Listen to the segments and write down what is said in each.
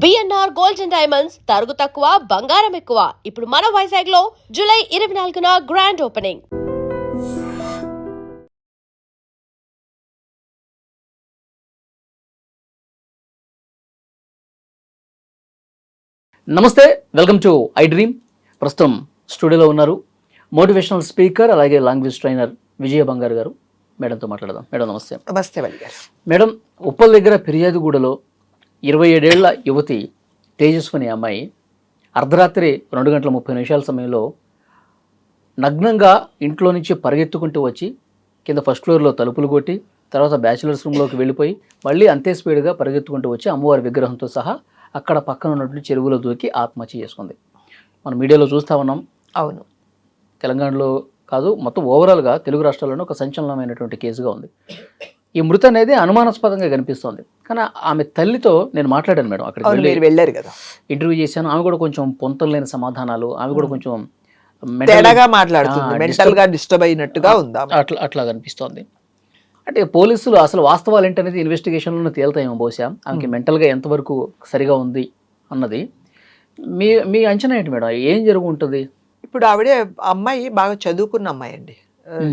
BNR gold and diamonds తరుగు తక్కువ బంగారం ఎక్కువ. ఇప్పుడు మన వైజాగ్ లో జూలై 24న గ్రాండ్ ఓపెనింగ్. నమస్తే, వెల్కమ్ టు ఐ డ్రీమ్. ప్రస్తుతం స్టూడియోలో ఉన్నారు మోటివేషనల్ స్పీకర్ అలాగే లాంగ్వేజ్ ట్రైనర్ విజయ బంగారు గారు. మేడంతో మాట్లాడదాం. మేడం నమస్తే. నమస్తే వల్లి గారు. మేడం, ఉప్పల్ దగ్గర ఫిర్యాదుగూడలో 27 ఏళ్ల యువతి తేజస్విని అమ్మాయి అర్ధరాత్రి 2:30 సమయంలో నగ్నంగా ఇంట్లో నుంచి పరిగెత్తుకుంటూ వచ్చి కింద ఫస్ట్ ఫ్లోర్లో తలుపులు కొట్టి తర్వాత బ్యాచిలర్స్ రూమ్లోకి వెళ్ళిపోయి మళ్ళీ అంతే స్పీడ్గా పరిగెత్తుకుంటూ వచ్చి అమ్మవారి విగ్రహంతో సహా అక్కడ పక్కన ఉన్నటువంటి చెరువులో దూకి ఆత్మహత్య చేసుకుంది. మనం మీడియాలో చూస్తూ ఉన్నాం. అవును, తెలంగాణలో కాదు, మొత్తం ఓవరాల్గా తెలుగు రాష్ట్రాల్లోనే ఒక సంచలనమైనటువంటి కేసుగా ఉంది. ఈ మృతి అనేది అనుమానాస్పదంగా కనిపిస్తోంది. కానీ ఆమె తల్లితో నేను మాట్లాడాను మేడం. అక్కడికి వెళ్ళారు కదా, ఇంటర్వ్యూ చేశాను. ఆమె కూడా కొంచెం పొంతలు లేని సమాధానాలు, ఆమె కూడా కొంచెం తేడాగా మాట్లాడుతుంది, మెంటల్ గా డిస్టర్బ్ అయినట్టుగా ఉందా, అట్లా కనిపిస్తోంది. అంటే పోలీసులు అసలు వాస్తవాలు ఏంటనేది ఇన్వెస్టిగేషన్లో తేలుతాయేమో బహుశా. ఆమెకి మెంటల్గా ఎంతవరకు సరిగా ఉంది అన్నది మీ అంచనా ఏంటి మేడం? ఏం జరుగుంటుంది? ఇప్పుడు ఆవిడే అమ్మాయి బాగా చదువుకున్న అమ్మాయి అండి.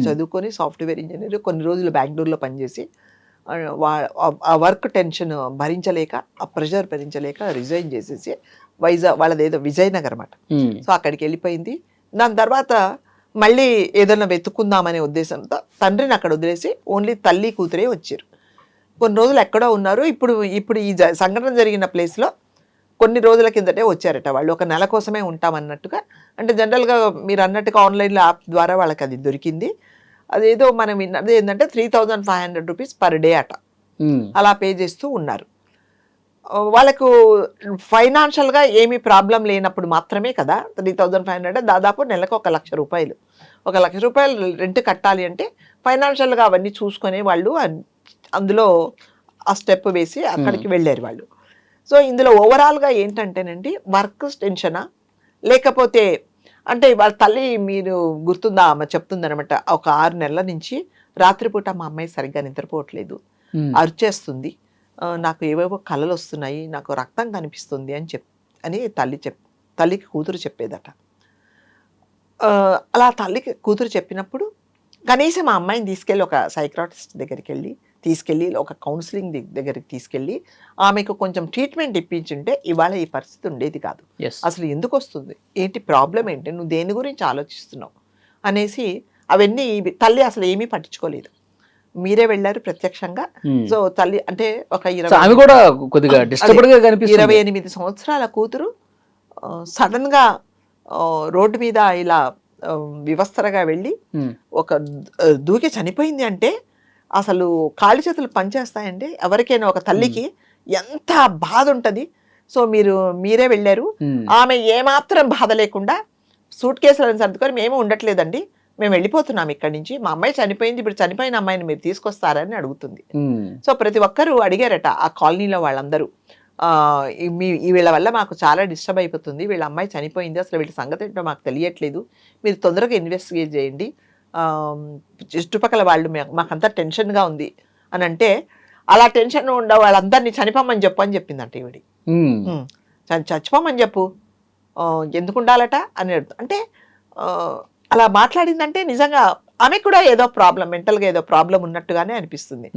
చదువుకొని సాఫ్ట్వేర్ ఇంజనీర్, కొన్ని రోజులు బెంగళూరులో పనిచేసి ఆ వర్క్ టెన్షన్ భరించలేక, ఆ ప్రెషర్ భరించలేక రిజైన్ చేసేసి వాళ్ళది ఏదో విజయనగర్ అన్నమాట. సో అక్కడికి వెళ్ళిపోయింది. దాని తర్వాత మళ్ళీ ఏదైనా వెతుక్కుందామనే ఉద్దేశంతో తండ్రిని అక్కడ వదిలేసి ఓన్లీ తల్లి కూతురే వచ్చారు. కొన్ని రోజులు ఎక్కడో ఉన్నారు. ఇప్పుడు ఈ సంఘటన జరిగిన ప్లేస్లో కొన్ని రోజుల కిందటే వచ్చారట వాళ్ళు. ఒక నెల కోసమే ఉంటామన్నట్టుగా. అంటే జనరల్గా మీరు అన్నట్టుగా ఆన్లైన్లో యాప్ ద్వారా వాళ్ళకి అది దొరికింది. అదేదో మనం విన్నది ఏంటంటే 3,500 రూపీస్ పర్ డే అట. అలా పే చేస్తూ ఉన్నారు. వాళ్ళకు ఫైనాన్షియల్గా ఏమీ ప్రాబ్లం లేనప్పుడు మాత్రమే కదా 3,500, దాదాపు నెలకు 1,00,000 రూపాయలు. 1,00,000 రూపాయలు రెంట్ కట్టాలి అంటే ఫైనాన్షియల్గా అవన్నీ చూసుకొని వాళ్ళు అందులో ఆ స్టెప్ వేసి అక్కడికి వెళ్ళారు వాళ్ళు. సో ఇందులో ఓవరాల్గా ఏంటంటేనండి, వర్క్ టెన్షనా లేకపోతే అంటే వాళ్ళ తల్లి, మీరు గుర్తుందా, ఆమె చెప్తుందనమాట, ఒక 6 నెలల నుంచి రాత్రిపూట మా అమ్మాయి సరిగ్గా నిద్రపోవట్లేదు, అరిచేస్తుంది, నాకు ఏవేవో కళలు వస్తున్నాయి, నాకు రక్తం కనిపిస్తుంది అని తల్లికి కూతురు చెప్పేదట. అలా తల్లికి కూతురు చెప్పినప్పుడు కనీసం ఆ అమ్మాయిని తీసుకెళ్ళి ఒక సైక్రాటిస్ట్ దగ్గరికి తీసుకెళ్ళి ఒక కౌన్సిలింగ్ దగ్గరికి తీసుకెళ్ళి ఆమెకు కొంచెం ట్రీట్మెంట్ ఇప్పించుంటే ఇవాళ ఈ పరిస్థితి ఉండేది కాదు. అసలు ఎందుకు వస్తుంది, ఏంటి ప్రాబ్లం ఏంటి, నువ్వు దేని గురించి ఆలోచిస్తున్నావు అనేసి అవన్నీ తల్లి అసలు ఏమీ పట్టించుకోలేదు. మీరే వెళ్ళారు ప్రత్యక్షంగా. సో తల్లి అంటే ఒక 28 సంవత్సరాల కూతురు సడన్ గా రోడ్డు మీద ఇలా వివస్త్రగా వెళ్ళి ఒక దూకి చనిపోయింది అంటే అసలు కాళ్ళు చేతులు పనిచేస్తాయండి ఎవరికైనా. ఒక తల్లికి ఎంత బాధ ఉంటుంది. సో మీరే వెళ్ళారు. ఆమె ఏమాత్రం బాధ లేకుండా సూట్ కేసులను సర్దుకొని మేము ఉండట్లేదండి, మేము వెళ్ళిపోతున్నాం ఇక్కడి నుంచి, మా అమ్మాయి చనిపోయింది, ఇప్పుడు చనిపోయిన అమ్మాయిని మీరు తీసుకొస్తారని అడుగుతుంది. సో ప్రతి ఒక్కరూ అడిగారట ఆ కాలనీలో వాళ్ళందరూ, వీళ్ళ వల్ల మాకు చాలా డిస్టర్బ్ అయిపోతుంది, వీళ్ళ అమ్మాయి చనిపోయింది, అసలు వీళ్ళ సంగతి ఏంటో మాకు తెలియట్లేదు, మీరు తొందరగా ఇన్వెస్టిగేట్ చేయండి, చుట్టుపక్కల వాళ్ళు మాకంతా టెన్షన్గా ఉంది అని అంటే, అలా టెన్షన్ ఉండ వాళ్ళందరినీ చనిపోమని చెప్పు అని చెప్పిందంట ఈవిడి. చచ్చిపోమని చెప్పు, ఎందుకు ఉండాలట అని అంటే అలా మాట్లాడిందంటే నిజంగా ఆమెకు కూడా ఏదో ప్రాబ్లం, మెంటల్గా ఏదో ప్రాబ్లం ఉన్నట్టుగానే అనిపిస్తుంది.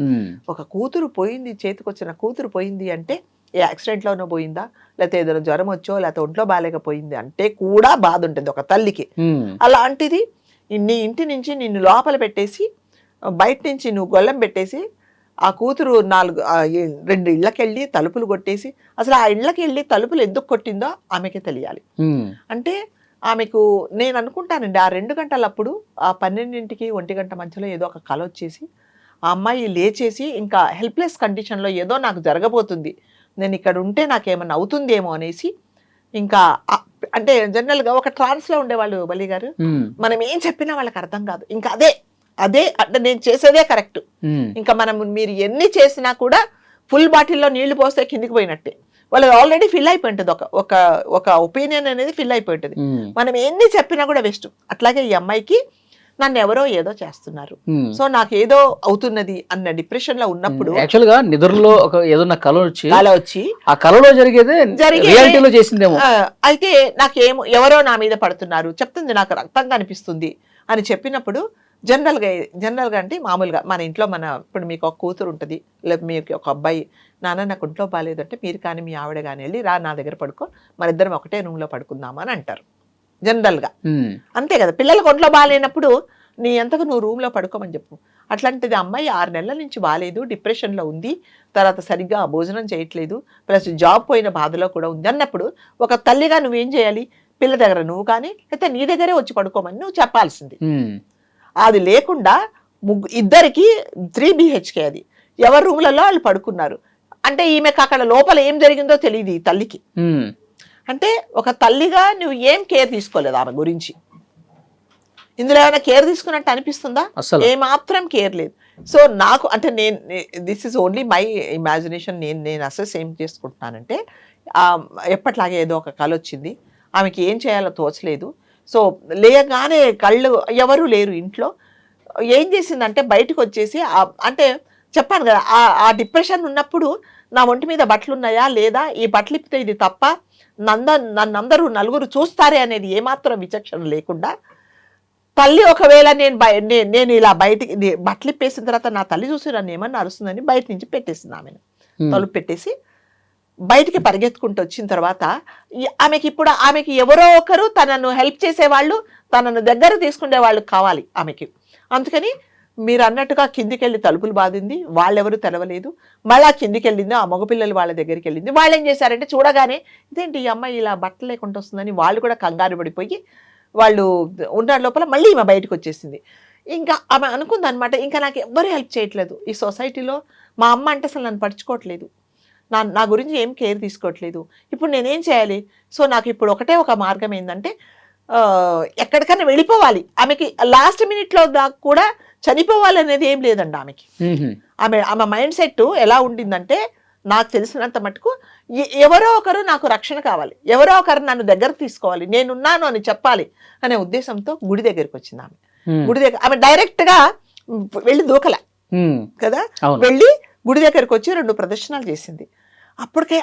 ఒక కూతురు పోయింది, చేతికొచ్చిన కూతురు పోయింది అంటే ఏ యాక్సిడెంట్లోనో పోయిందా, లేకపోతే ఏదైనా జ్వరం వచ్చో లేకపోతే ఒంట్లో బాగాలేకపోయింది అంటే కూడా బాధ ఉంటుంది ఒక తల్లికి. అలాంటిది నీ ఇంటి నుంచి నిన్ను లోపల పెట్టేసి బయట నుంచి నువ్వు గొల్లెం పెట్టేసి ఆ కూతురు 2 ఇళ్ళకెళ్ళి తలుపులు కొట్టేసి, అసలు ఆ ఇళ్ళకి వెళ్ళి తలుపులు ఎందుకు కొట్టిందో ఆమెకే తెలియాలి. అంటే ఆమెకు నేను అనుకుంటానండి ఆ 2 గంటలప్పుడు ఆ 12ంటికి 1 గంట మధ్యలో ఏదో ఒక కల వచ్చేసి ఆ అమ్మాయి లేచేసి ఇంకా హెల్ప్లెస్ కండిషన్లో ఏదో నాకు జరగబోతుంది, నేను ఇక్కడ ఉంటే నాకేమన్నా అవుతుందేమో అనేసి, ఇంకా అంటే జనరల్గా ఒక ట్రాన్స్లో ఉండేవాళ్ళు బలి గారు, మనం ఏం చెప్పినా వాళ్ళకి అర్థం కాదు, ఇంకా అదే అంటే నేను చేసేదే కరెక్ట్, ఇంకా మీరు ఎన్ని చేసినా కూడా ఫుల్ బాటిల్లో నీళ్లు పోస్తే కిందికి పోయినట్టే, వాళ్ళది ఆల్రెడీ ఫిల్ అయిపోయింటుంది, ఒక ఒపీనియన్ అనేది ఫిల్ అయిపోయింటుంది, మనం ఎన్ని చెప్పినా కూడా వేస్ట్. అట్లాగే ఈ అమ్మాయికి నన్ను ఎవరో ఏదో చేస్తున్నారు, సో నాకు ఏదో అవుతున్నది అన్న డిప్రెషన్ లో ఉన్నప్పుడు యాక్చువల్ గా నిద్రలో ఒక ఏదన్నా కళ వచ్చి అలా వచ్చి ఆ కళలో జరిగేదే రియాలిటీలో చేసిందేమో. అయితే నాకేమో ఎవరో నా మీద పడుతున్నారు, చెప్తుంది నాకు రక్తం కనిపిస్తుంది అని చెప్పినప్పుడు జనరల్ గా అంటే మామూలుగా మన ఇంట్లో ఇప్పుడు మీకు ఒక కూతురు ఉంటుంది, లేదా మీకు ఒక అబ్బాయి, నాన్న నాకు ఇంట్లో బాగాలేదంటే మీరు కానీ మీ ఆవిడ కానీ వెళ్ళి రా నా దగ్గర పడుకో, మన ఇద్దరం ఒకటే రూమ్ లో పడుకుందామా అని అంటారు జనరల్ గా. అంతే కదా, పిల్లలకు ఒంట్లో బాగాలేనప్పుడు నీ అంతకు నువ్వు రూమ్ లో పడుకోమని చెప్పు. అట్లాంటిది అమ్మాయి 6 నెలల నుంచి బాగాలేదు, డిప్రెషన్ లో ఉంది, తర్వాత సరిగ్గా భోజనం చేయట్లేదు, ప్లస్ జాబ్ పోయిన బాధలో కూడా ఉంది అన్నప్పుడు ఒక తల్లిగా నువ్వేం చేయాలి, పిల్ల దగ్గర నువ్వు కానీ అయితే నీ దగ్గరే వచ్చి పడుకోమని నువ్వు చెప్పాల్సింది. అది లేకుండా ఇద్దరికి 3 BHK, అది ఎవరి రూమ్లలో వాళ్ళు పడుకున్నారు. అంటే ఈమెకు అక్కడ లోపల ఏం జరిగిందో తెలియదు ఈ తల్లికి. అంటే ఒక తల్లిగా నువ్వు ఏం కేర్ తీసుకోలేదు ఆమె గురించి. ఇందులో ఏమైనా కేర్ తీసుకున్నట్టు అనిపిస్తుందా? ఏమాత్రం కేర్ లేదు. సో నాకు అంటే this is only my imagination, నేను అసెస్ ఏం చేసుకుంటున్నానంటే ఎప్పట్లాగే ఏదో ఒక కళ వచ్చింది, ఆమెకి ఏం చేయాలో తోచలేదు. సో లేయగానే కళ్ళు ఎవరు లేరు ఇంట్లో, ఏం చేసిందంటే బయటకు వచ్చేసి అంటే చెప్పాను కదా ఆ డిప్రెషన్ ఉన్నప్పుడు నా ఒంటి మీద బట్టలు ఉన్నాయా లేదా, ఈ బట్టలు ఇప్పితే ఇది తప్ప, నన్నందరూ నలుగురు చూస్తారే అనేది ఏమాత్రం విచక్షణ లేకుండా తల్లి ఒకవేళ నేను ఇలా బయటికి బట్టలు ఇప్పేసిన తర్వాత నా తల్లి చూసి నన్ను ఏమన్నా అరుస్తుందని బయట నుంచి పెట్టేసింది ఆమెను. తలుపు పెట్టేసి బయటికి పరిగెత్తుకుంటూ వచ్చిన తర్వాత ఆమెకి ఎవరో ఒకరు తనను హెల్ప్ చేసేవాళ్ళు, తనను దగ్గర తీసుకునే వాళ్ళు కావాలి ఆమెకి. అందుకని మీరు అన్నట్టుగా కిందికి వెళ్ళి తలుపులు బాధింది, వాళ్ళెవరు తెలవలేదు. మళ్ళా కిందికి వెళ్ళింది, ఆ మగపిల్లలు వాళ్ళ దగ్గరికి వెళ్ళింది. వాళ్ళు ఏం చేశారంటే చూడగానే ఇదేంటి ఈ అమ్మాయి ఇలా బట్టలు లేకుండా వస్తుందని వాళ్ళు కూడా కంగారు పడిపోయి వాళ్ళు ఉన్న లోపల మళ్ళీ ఈమె బయటకు వచ్చేసింది. ఇంకా ఆమె అనుకుంది అనమాట, ఇంకా నాకు ఎవ్వరూ హెల్ప్ చేయట్లేదు ఈ సొసైటీలో, మా అమ్మ అంటే అసలు నన్ను పట్టించుకోవట్లేదు, నా గురించి ఏం కేర్ తీసుకోవట్లేదు, ఇప్పుడు నేనేం చేయాలి? సో నాకు ఇప్పుడు ఒకటే ఒక మార్గం ఏంటంటే ఎక్కడికైనా వెళ్ళిపోవాలి. ఆమెకి లాస్ట్ మినిట్లో దాకా కూడా చనిపోవాలనేది ఏం లేదండి ఆమెకి. ఆమె మైండ్ సెట్ ఎలా ఉండిందంటే నాకు తెలిసినంత మటుకు ఎవరో ఒకరు నాకు రక్షణ కావాలి, ఎవరో ఒకరు నన్ను దగ్గరకు తీసుకోవాలి, నేనున్నాను అని చెప్పాలి అనే ఉద్దేశంతో గుడి దగ్గరికి వచ్చింది ఆమె. గుడి దగ్గర ఆమె డైరెక్ట్ గా వెళ్ళి దూకల కదా, వెళ్ళి గుడి దగ్గరికి వచ్చి 2 ప్రదర్శనలు చేసింది. అప్పటికి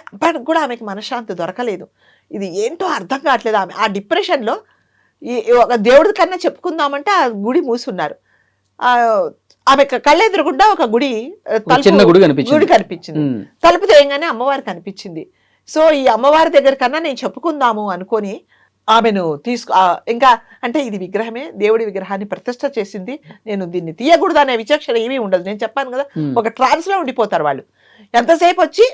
కూడా ఆమెకి మనశ్శాంతి దొరకలేదు. ఇది ఏంటో అర్థం కావట్లేదు. ఆమె ఆ డిప్రెషన్లో ఒక దేవుడి కన్నా చెప్పుకుందామంటే ఆ గుడి మూసున్నారు. ఆమె కళ్ళెదురుగుండా ఒక గుడి కనిపించింది. తలుపు తీయగానే అమ్మవారు కనిపించింది. సో ఈ అమ్మవారి దగ్గర కన్నా నేను చెప్పుకుందాము అనుకొని ఆమెను ఇంకా అంటే ఇది విగ్రహమే, దేవుడి విగ్రహాన్ని ప్రతిష్ఠ చేసింది, నేను దీన్ని తీయకూడదు అనే విచక్షణ ఏమీ ఉండదు. నేను చెప్పాను కదా, ఒక ట్రాన్స్ లో ఉండిపోతారు వాళ్ళు. ఎంతసేపు వచ్చి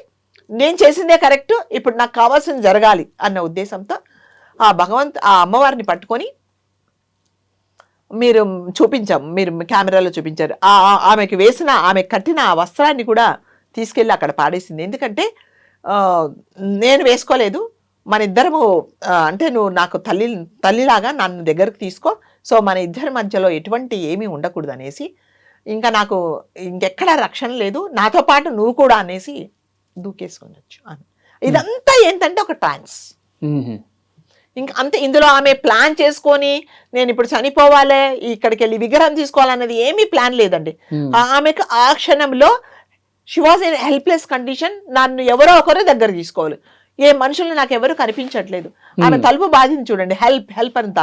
నేను చేసిందే కరెక్ట్, ఇప్పుడు నాకు కావాల్సింది జరగాలి అన్న ఉద్దేశంతో ఆ అమ్మవారిని పట్టుకొని మీరు కెమెరాలో చూపించారు. ఆమె కట్టిన ఆ వస్త్రాన్ని కూడా తీసుకెళ్ళి అక్కడ పాడేసింది. ఎందుకంటే నేను వేసుకోలేదు, మన ఇద్దరము అంటే నువ్వు నాకు తల్లిలాగా నన్ను దగ్గరకు తీసుకో, సో మన ఇద్దరి మధ్యలో ఎటువంటి ఏమీ ఉండకూడదు అనేసి, ఇంకా నాకు ఇంకెక్కడ రక్షణ లేదు, నాతో పాటు నువ్వు కూడా అనేసి దూకేసుకొనొచ్చు అని. ఇదంతా ఏంటంటే ఒక ట్రాన్స్. ఇంకా అంతే. ఇందులో ఆమె ప్లాన్ చేసుకొని నేను ఇప్పుడు చనిపోవాలి, ఇక్కడికి వెళ్ళి విగ్రహం తీసుకోవాలన్నది ఏమీ ప్లాన్ లేదండి. ఆమెకు ఆ క్షణంలో she was in helpless condition. నన్ను ఎవరో ఒకరో దగ్గర తీసుకోవాలి, ఏ మనుషులు నాకు ఎవరు కనిపించట్లేదు. ఆమె తలుపు బాధింది చూడండి, హెల్ప్ అని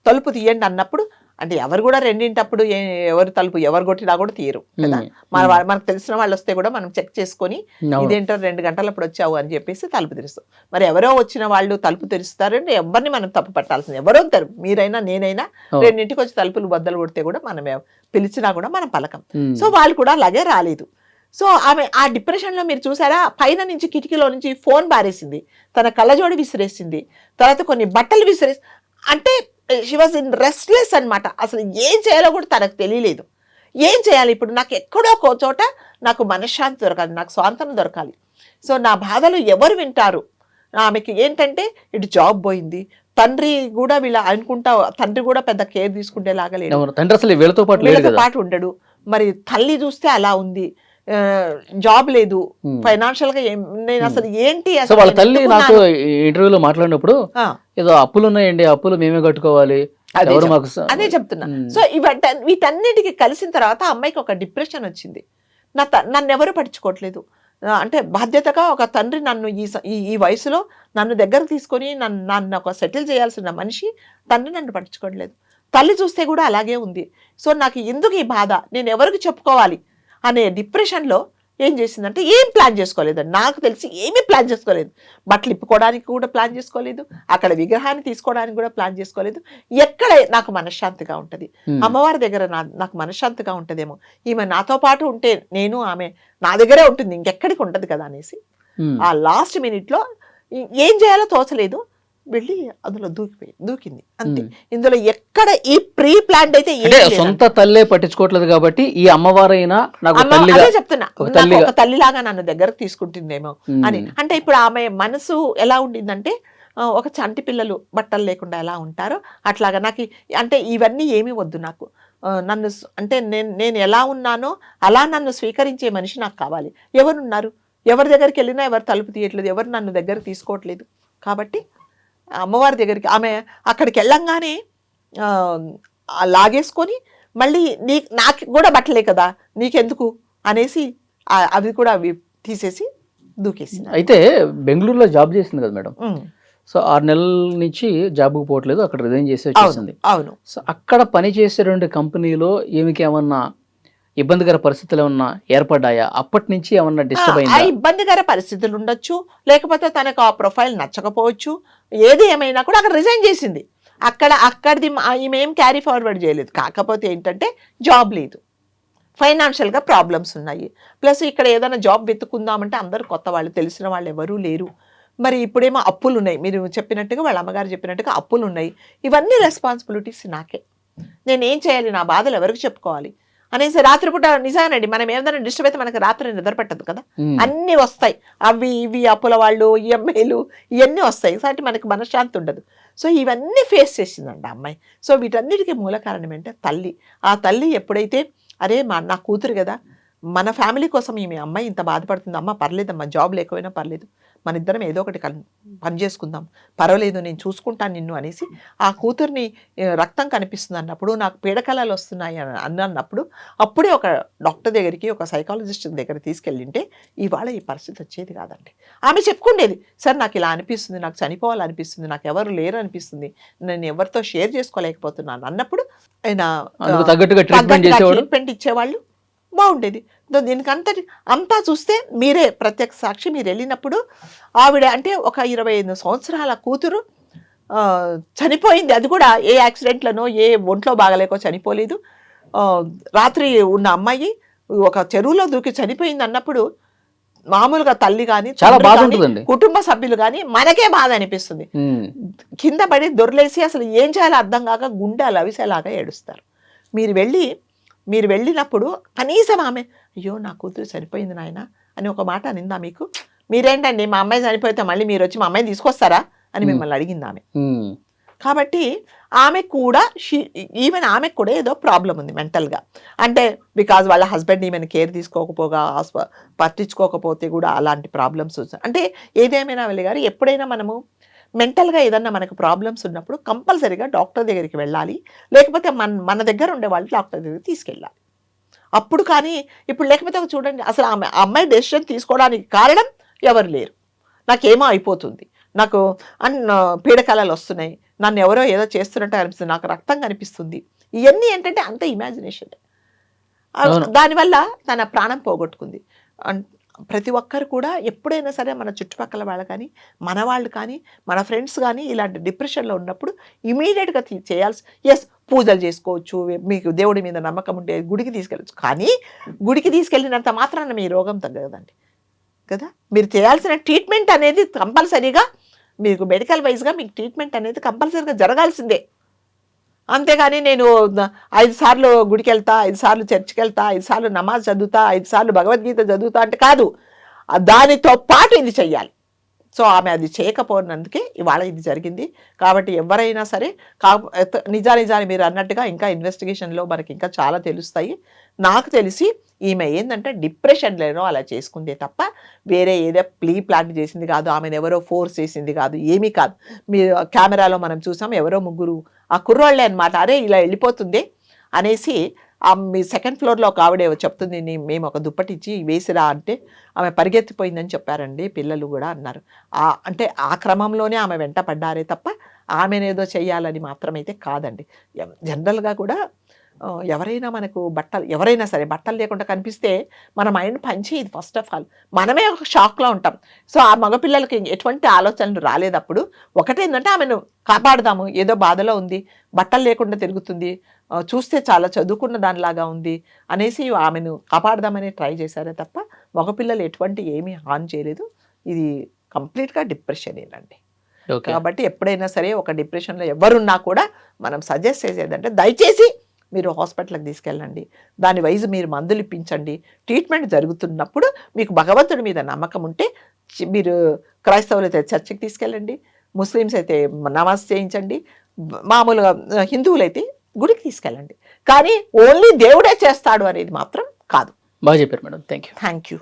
తలుపు తీయండి అన్నప్పుడు, అంటే ఎవరు కూడా రెండింటప్పుడు ఎవరు తలుపు ఎవరు కొట్టినా కూడా తీయరు కదా. మనకు తెలిసిన వాళ్ళు వస్తే కూడా మనం చెక్ చేసుకొని ఇదేంటో 2 గంటలప్పుడు వచ్చావు అని చెప్పేసి తలుపు తెరుస్తాం. మరి ఎవరో వచ్చిన వాళ్ళు తలుపు తెరుస్తారంటే ఎవరిని మనం తప్పు పట్టాల్సింది, ఎవరో మీరైనా నేనైనా 2ంటికి వచ్చి తలుపులు బద్దలు కొడితే కూడా మనం పిలిచినా కూడా మనం పలకం. సో వాళ్ళు కూడా అలాగే రాలేదు. సో ఆమె ఆ డిప్రెషన్ లో మీరు చూసారా, పైన నుంచి కిటికీలో నుంచి ఫోన్ బారేసింది, తన కళ్ళజోడి విసిరేసింది, తర్వాత కొన్ని బట్టలు విసిరేసి, అంటే షీ వాజ్ ఇన్ రెస్ట్లెస్ అనమాట. అసలు ఏం చేయాలో కూడా తనకు తెలియలేదు. ఏం చేయాలి ఇప్పుడు, నాకు ఎక్కడో ఒక చోట నాకు మనశ్శాంతి దొరకాలి, నాకు స్వాతంత్రం దొరకాలి. సో నా బాధలు ఎవరు వింటారు? ఆమెకి ఏంటంటే ఇటు జాబ్ పోయింది, తండ్రి కూడా వీళ్ళ అనుకుంటా తండ్రి కూడా పెద్ద కేర్ తీసుకుంటేలాగా లేదు, తండ్రి అసలు వీళ్ళతో పాటు ఉండడు. మరి తల్లి చూస్తే అలా ఉంది, జాబ్ లేదు, ఫైనాన్షియల్ గా నేను అసలు ఏంటి వాళ్ళ తల్లి నాకు ఇంటర్వ్యూలో మాట్లాడినప్పుడు ఏదో అప్పులు ఉన్నాయండి, అప్పులు మేమే కట్టుకోవాలి, అదే ఎవరు చెప్- మాకు అదే చెప్తున్నా. సో వీటన్నిటికి కలిసిన తర్వాత ఆ అమ్మాయికి ఒక డిప్రెషన్ వచ్చింది. నన్ను ఎవరు పట్టించుకోవట్లేదు. అంటే బాధ్యతగా ఒక తండ్రి నన్ను ఈ వయసులో నన్ను దగ్గరకు తీసుకొని నన్ను ఒక సెటిల్ చేయాల్సిన మనిషి తండ్రి నన్ను పట్టించుకోవట్లేదు. తల్లి చూస్తే కూడా అలాగే ఉంది. సో నాకు ఎందుకు ఈ బాధ, నేను ఎవరికి చెప్పుకోవాలి అనే డిప్రెషన్లో ఏం చేసిందంటే ఏం ప్లాన్ చేసుకోలేదండి. నాకు తెలిసి ఏమీ ప్లాన్ చేసుకోలేదు. బట్టలు ఇప్పుకోవడానికి కూడా ప్లాన్ చేసుకోలేదు, అక్కడ విగ్రహాన్ని తీసుకోవడానికి కూడా ప్లాన్ చేసుకోలేదు. ఎక్కడ నాకు మనశ్శాంతిగా ఉంటుంది, అమ్మవారి దగ్గర నాకు మనశ్శాంతిగా ఉంటుందేమో, ఈమె నాతో పాటు ఉంటే నేను ఆమె నా దగ్గరే ఉంటుంది, ఇంకెక్కడికి ఉంటుంది కదా అనేసి ఆ లాస్ట్ మినిట్లో ఏం చేయాలో తోచలేదు, వెళ్ళి అందులో దూకింది అంతే. ఇందులో ఎక్కడ ఈ ప్రీ ప్లాన్ అయితే సొంత తల్లే పట్టించుకోవట్లేదు కాబట్టి ఈ అమ్మవారైనా అదే చెప్తున్నా, ఒక తల్లిలాగా నన్ను దగ్గరకు తీసుకుంటుందేమో అని. అంటే ఇప్పుడు ఆమె మనసు ఎలా ఉండిందంటే ఒక చంటి పిల్లలు బట్టలు లేకుండా ఎలా ఉంటారో అట్లాగా నాకు అంటే ఇవన్నీ ఏమీ వద్దు నాకు, నన్ను అంటే నేను ఎలా ఉన్నానో అలా నన్ను స్వీకరించే మనిషి నాకు కావాలి. ఎవరున్నారు, ఎవరి దగ్గరికి వెళ్ళినా ఎవరు తలుపు తీయట్లేదు, ఎవరు నన్ను దగ్గర తీసుకోవట్లేదు. కాబట్టి అమ్మవారి దగ్గరికి ఆమె అక్కడికి వెళ్ళంగానే లాగేసుకొని మళ్ళీ నాకు కూడా బట్టలే కదా నీకెందుకు అనేసి అవి కూడా అవి తీసేసి దూకేసింది. అయితే బెంగళూరులో జాబ్ చేసింది కదా మేడం, సో 6 నెలల నుంచి జాబ్కి పోవట్లేదు, అక్కడ రిజైన్ చేసి వచ్చేసింది. అవును. సో అక్కడ పనిచేసేటువంటి కంపెనీలో ఏమికి ఏమన్నా ఇబ్బందికర పరిస్థితులు ఏమన్నా ఏర్పడ్డాయా? అప్పటి నుంచి ఏమన్నా డిస్టర్బ్ అయిందా? ఇబ్బందికర పరిస్థితులు ఉండొచ్చు, లేకపోతే తనకు ఆ ప్రొఫైల్ నచ్చకపోవచ్చు, ఏది ఏమైనా కూడా అక్కడ రిజైన్ చేసింది. అక్కడిది ఈమె ఏం క్యారీ ఫార్వర్డ్ చేయలేదు. కాకపోతే ఏంటంటే జాబ్ లేదు, ఫైనాన్షియల్గా ప్రాబ్లమ్స్ ఉన్నాయి, ప్లస్ ఇక్కడ ఏదైనా జాబ్ వెతుక్కుందామంటే అందరూ కొత్త వాళ్ళు, తెలిసిన వాళ్ళు ఎవరూ లేరు. మరి ఇప్పుడేమో అప్పులు ఉన్నాయి, మీరు చెప్పినట్టుగా వాళ్ళ అమ్మగారు చెప్పినట్టుగా అప్పులు ఉన్నాయి. ఇవన్నీ రెస్పాన్సిబిలిటీస్ నాకే, నేనేం చేయాలి, నా బాధలు ఎవరికి చెప్పుకోవాలి అనేసి రాత్రిపూట నిజానండి మనం ఏదైనా డిస్టర్బ్ అయితే మనకి రాత్రి నిద్ర పట్టదు కదా, అన్నీ వస్తాయి, అవి ఇవి అప్పుల వాళ్ళు ఈఎంఐలు ఇవన్నీ వస్తాయి, కాబట్టి మనకి మనశ్శాంతి ఉండదు. సో ఇవన్నీ ఫేస్ చేసిందండి ఆ అమ్మాయి. సో వీటన్నిటికీ మూల కారణం ఏంటంటే తల్లి. ఆ తల్లి ఎప్పుడైతే అరే నా కూతురు కదా, మన ఫ్యామిలీ కోసం ఈమె అమ్మాయి ఇంత బాధపడుతుంది, అమ్మ పర్లేదమ్మా జాబ్ లేకపోయినా పర్లేదు, మన ఇద్దరం ఏదో ఒకటి పని చేసుకుందాం, పర్వాలేదు నేను చూసుకుంటాను నిన్ను అనేసి ఆ కూతుర్ని రక్తం కనిపిస్తుంది అన్నప్పుడు, నాకు పీడకలాలు వస్తున్నాయి అన్నప్పుడు అప్పుడే ఒక డాక్టర్ దగ్గరికి, ఒక సైకాలజిస్ట్ దగ్గర తీసుకెళ్ళింటే ఇవాళ ఈ పరిస్థితి వచ్చేది కాదండి. ఆమె చెప్పుకుండేది, సార్ నాకు ఇలా అనిపిస్తుంది, నాకు చనిపోవాలనిపిస్తుంది, నాకు ఎవరు లేరు అనిపిస్తుంది, నేను ఎవరితో షేర్ చేసుకోలేకపోతున్నాను అన్నప్పుడు ఆయన ట్రీట్మెంట్ ఇచ్చేవాళ్ళు, బాగుండేది. దీనికి అంతా చూస్తే మీరే ప్రత్యక్ష సాక్షి. మీరు వెళ్ళినప్పుడు ఆవిడ అంటే ఒక 25 సంవత్సరాల కూతురు చనిపోయింది, అది కూడా ఏ యాక్సిడెంట్లనో ఏ ఒంట్లో బాగలేకో చనిపోలేదు. రాత్రి ఉన్న అమ్మాయి ఒక చెరువులో దూకి చనిపోయింది అన్నప్పుడు మామూలుగా తల్లి కానీ కుటుంబ సభ్యులు కానీ మనకే బాధ అనిపిస్తుంది. కింద పడి దొర్లేసి అసలు ఏం చేయాలో అర్థం కాక గుండె లవిసేలాగా ఏడుస్తారు. మీరు వెళ్ళినప్పుడు కనీసం ఆమె అయ్యో నా కూతురు చనిపోయింది నాయన అని ఒక మాట అనిందా మీకు? మీరేంటండి మా అమ్మాయి చనిపోతే మళ్ళీ మీరు వచ్చి మా అమ్మాయిని తీసుకొస్తారా అని మిమ్మల్ని అడిగింది ఆమె. కాబట్టి ఆమె కూడా ఈవెన్ ఆమెకు కూడా ఏదో ప్రాబ్లం ఉంది మెంటల్గా. అంటే బికాజ్ వాళ్ళ హస్బెండ్ ఈమెను కేర్ తీసుకోకపోగా పట్టించుకోకపోతే కూడా అలాంటి ప్రాబ్లమ్స్ వస్తాయి. అంటే ఏదేమైనా వెళ్ళి గారు ఎప్పుడైనా మనము మెంటల్గా ఏదన్నా మనకు ప్రాబ్లమ్స్ ఉన్నప్పుడు కంపల్సరీగా డాక్టర్ దగ్గరికి వెళ్ళాలి, లేకపోతే మన దగ్గర ఉండే వాళ్ళు డాక్టర్ దగ్గరికి తీసుకెళ్ళాలి. అప్పుడు కానీ ఇప్పుడు లేకపోతే చూడండి అసలు అమ్మాయి డెసిషన్ తీసుకోవడానికి కారణం ఎవరు లేరు, నాకేమో అయిపోతుంది, నాకు పీడకలాలు వస్తున్నాయి, నన్ను ఎవరో ఏదో చేస్తున్నట్టు అనిపిస్తుంది, నాకు రక్తం కనిపిస్తుంది, ఇవన్నీ ఏంటంటే అంత ఇమాజినేషన్. దానివల్ల తన ప్రాణం పోగొట్టుకుంది. ప్రతి ఒక్కరు కూడా ఎప్పుడైనా సరే మన చుట్టుపక్కల వాళ్ళు కానీ మన వాళ్ళు కానీ మన ఫ్రెండ్స్ కానీ ఇలాంటి డిప్రెషన్లో ఉన్నప్పుడు ఇమీడియట్గా చేయాల్సి, ఎస్ పూజలు చేసుకోవచ్చు, మీకు దేవుడి మీద నమ్మకం ఉంటే గుడికి తీసుకెళ్ళచ్చు, కానీ గుడికి తీసుకెళ్ళినంత మాత్రాన మీ రోగం తగ్గదండి కదా. మీరు చేయాల్సిన ట్రీట్మెంట్ అనేది కంపల్సరీగా మీకు మెడికల్ వైజ్గా మీకు ట్రీట్మెంట్ అనేది కంపల్సరీగా జరగాల్సిందే. అంతేగాని నేను 5 సార్లు గుడికి వెళ్తా, 5 సార్లు చర్చికి వెళ్తా, 5 సార్లు నమాజ్ చదువుతా, 5 సార్లు భగవద్గీత చదువుతా అంటే కాదు, దానితో పాటు ఇది చెయ్యాలి. సో ఆమె అది చేయకపోయినందుకే ఇవాళ ఇది జరిగింది. కాబట్టి ఎవరైనా సరే నిజాన్ని మీరు అన్నట్టుగా ఇంకా ఇన్వెస్టిగేషన్లో మనకి ఇంకా చాలా తెలుస్తాయి. నాకు తెలిసి ఈమె ఏంటంటే డిప్రెషన్లోనో అలా చేసుకుందే తప్ప వేరే ఏదో ప్లాన్ చేసింది కాదు, ఆమెను ఎవరో ఫోర్స్ చేసింది కాదు, ఏమీ కాదు. మీరు కెమెరాలో మనం చూసాం, ఎవరో ముగ్గురు ఆ కుర్రోళ్ళే అనమాట, అరే ఇలా వెళ్ళిపోతుంది అనేసి మీ సెకండ్ ఫ్లోర్లో ఒక ఆవిడ చెప్తుంది, మేము ఒక దుప్పటి ఇచ్చి వేసిరా అంటే ఆమె పరిగెత్తిపోయిందని చెప్పారండి, పిల్లలు కూడా అన్నారు. అంటే ఆ క్రమంలోనే ఆమె వెంట పడ్డారే తప్ప ఆమెనేదో చెయ్యాలని మాత్రమైతే కాదండి. జనరల్గా కూడా ఎవరైనా మనకు ఎవరైనా సరే బట్టలు లేకుండా కనిపిస్తే మన మైండ్ పనిచేయదు. ఫస్ట్ ఆఫ్ ఆల్ మనమే ఒక షాక్లో ఉంటాం. సో ఆ మగపిల్లలకి ఎటువంటి ఆలోచనలు రాలేదప్పుడు ఒకటేంటంటే ఆమెను కాపాడదాము, ఏదో బాధలో ఉంది, బట్టలు లేకుండా తిరుగుతుంది, చూస్తే చాలా చదువుకున్న దానిలాగా ఉంది అనేసి ఆమెను కాపాడదామని ట్రై చేశారే తప్ప మగపిల్లలు ఎటువంటి ఏమీ హాని చేయలేదు. ఇది కంప్లీట్గా డిప్రెషనేనండి. కాబట్టి ఎప్పుడైనా సరే ఒక డిప్రెషన్లో ఎవరున్నా కూడా మనం సజెస్ట్ చేసేదంటే దయచేసి మీరు హాస్పిటల్కి తీసుకెళ్ళండి, దాని వైజ్ మీరు మందులు ఇప్పించండి. ట్రీట్మెంట్ జరుగుతున్నప్పుడు మీకు భగవంతుడి మీద నమ్మకం ఉంటే మీరు క్రైస్తవులు అయితే చర్చికి తీసుకెళ్ళండి, ముస్లిమ్స్ అయితే నమాజ్ చేయించండి, మామూలుగా హిందువులైతే గుడికి తీసుకెళ్ళండి. కానీ ఓన్లీ దేవుడే చేస్తాడు అనేది మాత్రం కాదు. బాగా చెప్పారు మేడం. Thank you.